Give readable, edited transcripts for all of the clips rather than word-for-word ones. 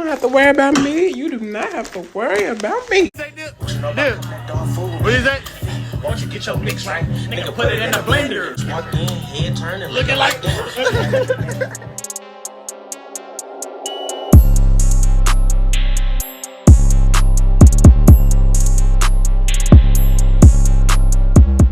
don't have to worry about me. You do not have to worry about me. Dude, what is that? Why don't you get your mix right? Nigga, put it in the blender. Walk in, head turning, looking like that.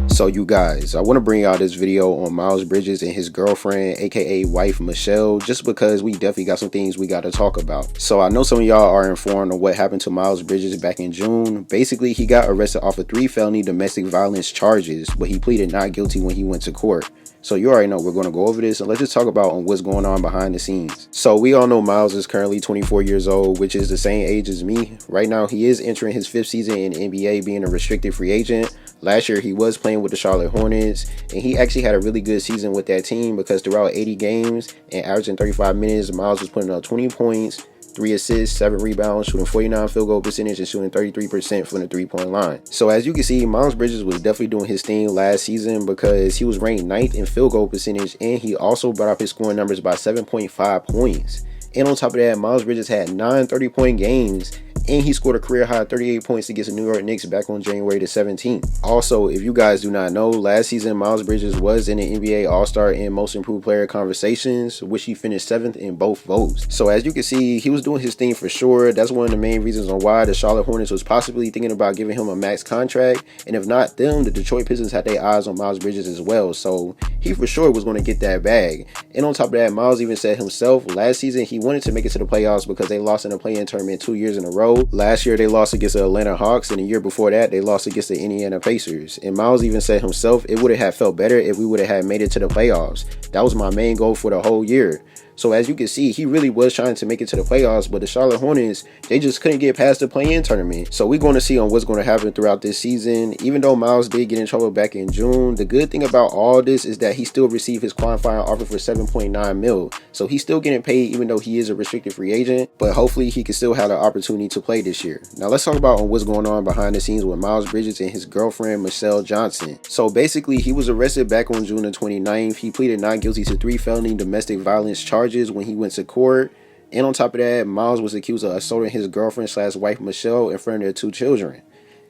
So you guys, I want to bring out this video on Miles Bridges and his girlfriend, aka wife Mychelle, just because we definitely got some things we got to talk about. So I know some of y'all are informed on what happened to Miles Bridges back in June. Basically, he got arrested off of 3 felony domestic violence charges, but he pleaded not guilty when he went to court. So you already know we're going to go over this, and let's just talk about what's going on behind the scenes. So we all know Miles is currently 24 years old, which is the same age as me. Right now, he is entering his 5th season in the NBA, being a restricted free agent. Last year, he was playing with the Charlotte Hornets, and he actually had a really good season with that team because throughout 80 games and averaging 35 minutes, Miles was putting up 20 points, 3 assists, 7 rebounds, shooting 49 field goal percentage, and shooting 33% from the 3-point line. So as you can see, Miles Bridges was definitely doing his thing last season because he was ranked 9th in field goal percentage, and he also brought up his scoring numbers by 7.5 points. And on top of that, Miles Bridges had 9 30-point games, and he scored a career high 38 points against the New York Knicks back on January the 17th. Also, if you guys do not know, last season Miles Bridges was in the NBA All-Star and Most Improved Player conversations, which he finished 7th in both votes. So as you can see, he was doing his thing for sure. That's one of the main reasons on why the Charlotte Hornets was possibly thinking about giving him a max contract, and if not them, the Detroit Pistons had their eyes on Miles Bridges as well. So he for sure was going to get that bag. And on top of that, Miles even said himself last season he wanted to make it to the playoffs because they lost in the play-in tournament 2 years in a row. Last year they lost against the Atlanta Hawks, and the year before that they lost against the Indiana Pacers. And Miles even said himself it would have felt better if we would have made it to the playoffs. That was my main goal for the whole year. So as you can see, he really was trying to make it to the playoffs, but the Charlotte Hornets, they just couldn't get past the play-in tournament. So we're going to see on what's going to happen throughout this season. Even though Miles did get in trouble back in June, the good thing about all this is that he still received his qualifying offer for $7.9 million. So he's still getting paid even though he is a restricted free agent, but hopefully he can still have the opportunity to play this year. Now let's talk about what's going on behind the scenes with Miles Bridges and his girlfriend Mychelle Johnson. So basically, he was arrested back on June the 29th. He pleaded not guilty to 3 felony domestic violence charges when he went to court. And on top of that, Miles was accused of assaulting his girlfriend / wife Mychelle in front of their 2 children.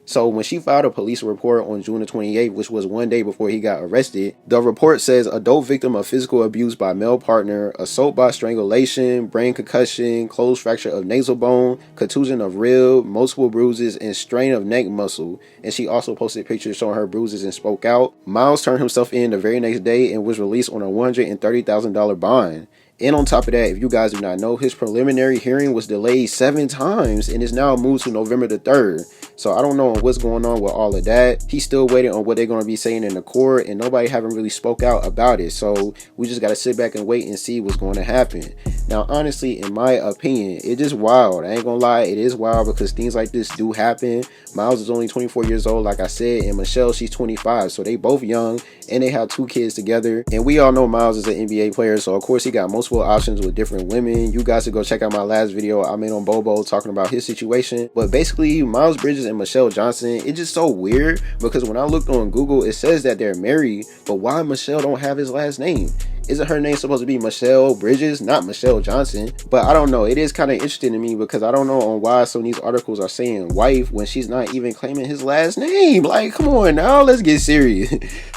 So when she filed a police report on June the 28th, which was 1 day before he got arrested, the report says adult victim of physical abuse by male partner, assault by strangulation, brain concussion, closed fracture of nasal bone, contusion of rib, multiple bruises, and strain of neck muscle. And she also posted pictures showing her bruises and spoke out. Miles turned himself in the very next day and was released on a $130,000 bond. And on top of that, if you guys do not know, his preliminary hearing was delayed 7 times and is now moved to November the 3rd. So I don't know what's going on with all of that. He's still waiting on what they're going to be saying in the court, and nobody haven't really spoke out about it. So we just got to sit back and wait and see what's going to happen. Now, honestly, in my opinion, it is wild. I ain't gonna lie, it is wild because things like this do happen. Miles is only 24 years old, like I said, and Mychelle, she's 25. So they both young, and they have 2 kids together. And we all know Miles is an NBA player, so of course he got multiple options with different women. You guys should go check out my last video I made on Bobo talking about his situation. But basically, Miles Bridges and Mychelle Johnson, it's just so weird because when I looked on Google, it says that they're married, but why Mychelle don't have his last name? Isn't her name supposed to be Mychelle Bridges, not Mychelle Johnson? But I don't know. It is kind of interesting to me because I don't know on why some of these articles are saying wife when she's not even claiming his last name. Like, come on now, let's get serious.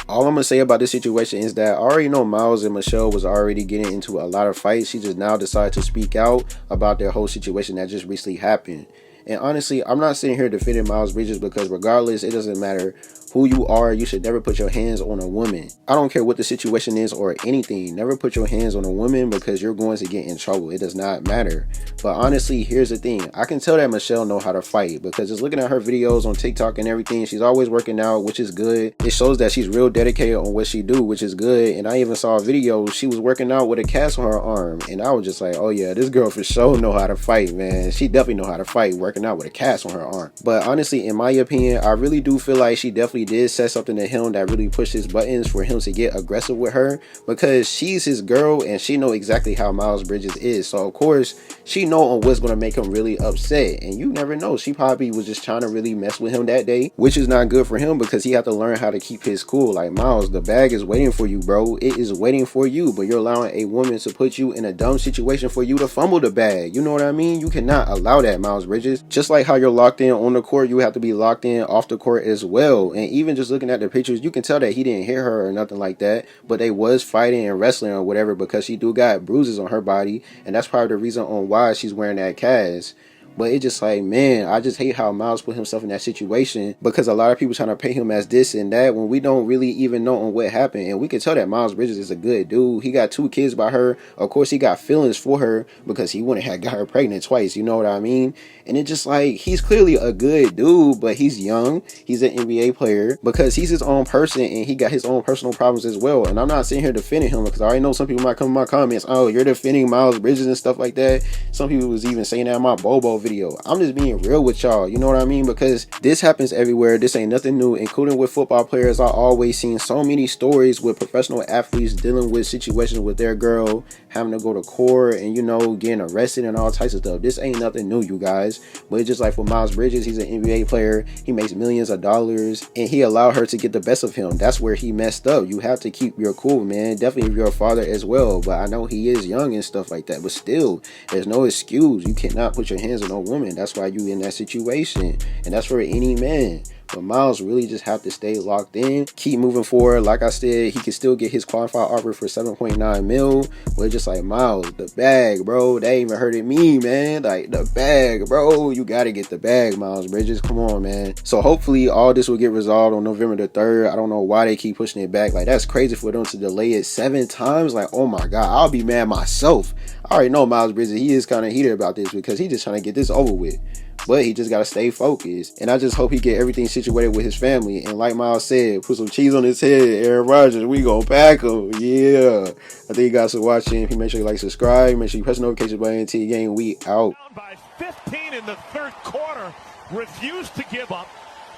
All I'm going to say about this situation is that I already know Miles and Mychelle was already getting into a lot of fights. She just now decided to speak out about their whole situation that just recently happened. And honestly, I'm not sitting here defending Miles Bridges because regardless, it doesn't matter who you are, you should never put your hands on a woman. I don't care what the situation is or anything. Never put your hands on a woman because you're going to get in trouble. It does not matter. But honestly, here's the thing. I can tell that Mychelle know how to fight because just looking at her videos on TikTok and everything, she's always working out, which is good. It shows that she's real dedicated on what she do, which is good. And I even saw a video, she was working out with a cast on her arm. And I was just like, oh yeah, this girl for sure know how to fight, man. She definitely know how to fight working out with a cast on her arm. But honestly, in my opinion, I really do feel like she definitely did say something to him that really pushed his buttons for him to get aggressive with her, because she's his girl and she know exactly how Miles Bridges is. So of course she know on what's going to make him really upset, and you never know, she probably was just trying to really mess with him that day, which is not good for him because he have to learn how to keep his cool. Like, Miles, the bag is waiting for you, bro. It is waiting for you, but you're allowing a woman to put you in a dumb situation for you to fumble the bag. You know what I mean? You cannot allow that, Miles Bridges. Just like how you're locked in on the court, you have to be locked in off the court as well. And even just looking at the pictures, you can tell that he didn't hit her or nothing like that, but they was fighting and wrestling or whatever, because she do got bruises on her body, and that's probably the reason on why she's wearing that cast. But it's just like, man, I just hate how Miles put himself in that situation, because a lot of people trying to paint him as this and that when we don't really even know on what happened. And we can tell that Miles Bridges is a good dude. He got 2 kids by her. Of course, he got feelings for her because he wouldn't have got her pregnant twice. You know what I mean? And it's just like, he's clearly a good dude, but he's young. He's an NBA player because he's his own person and he got his own personal problems as well. And I'm not sitting here defending him because I already know some people might come in my comments, oh, you're defending Miles Bridges and stuff like that. Some people was even saying that in my Bobo video. I'm just being real with y'all, you know what I mean? Because this happens everywhere. This ain't nothing new, including with football players. I always seen so many stories with professional athletes dealing with situations with their girl, having to go to court and, you know, getting arrested and all types of stuff. This ain't nothing new, you guys. But it's just like for Miles Bridges, he's an NBA player. He makes millions of dollars and he allowed her to get the best of him. That's where he messed up. You have to keep your cool, man. Definitely if you're a father as well. But I know he is young and stuff like that. But still, there's no excuse. You cannot put your hands on a woman. That's why you in that situation. And that's for any man. But Miles really just have to stay locked in, keep moving forward. Like I said, he can still get his qualified offer for 7.9 mil. But just like, Miles, the bag, bro. They even hurted me, man. Like, the bag, bro. You gotta get the bag, Miles Bridges. Come on, man. So hopefully all this will get resolved on November the 3rd. I don't know why they keep pushing it back. Like, that's crazy for them to delay it 7 times. Like, oh my God, I'll be mad myself. I already know Miles Bridges, he is kind of heated about this because he just trying to get this over with. But he just got to stay focused. And I just hope he get everything situated with his family. And like Miles said, put some cheese on his head, Aaron Rodgers. We gonna pack him. Yeah. I thank you guys for watching. If you make sure you like, subscribe. Make sure you press the notification button. Until the game, we out. Down by 15 in the third quarter. Refused to give up.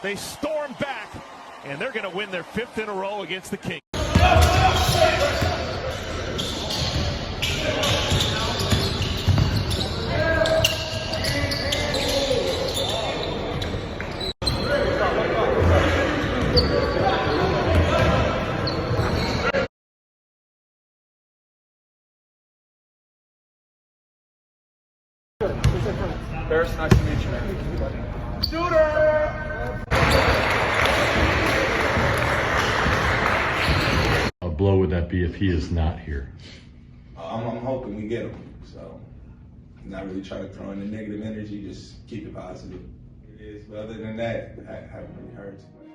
They stormed back. And they're going to win their 5th in a row against the Kings. Barris, nice to meet you, man. Shooter! A blow would that be if he is not here? I'm hoping we get him. So, not really try to throw in the negative energy, just keep it positive. It is. But other than that, I haven't really heard too much.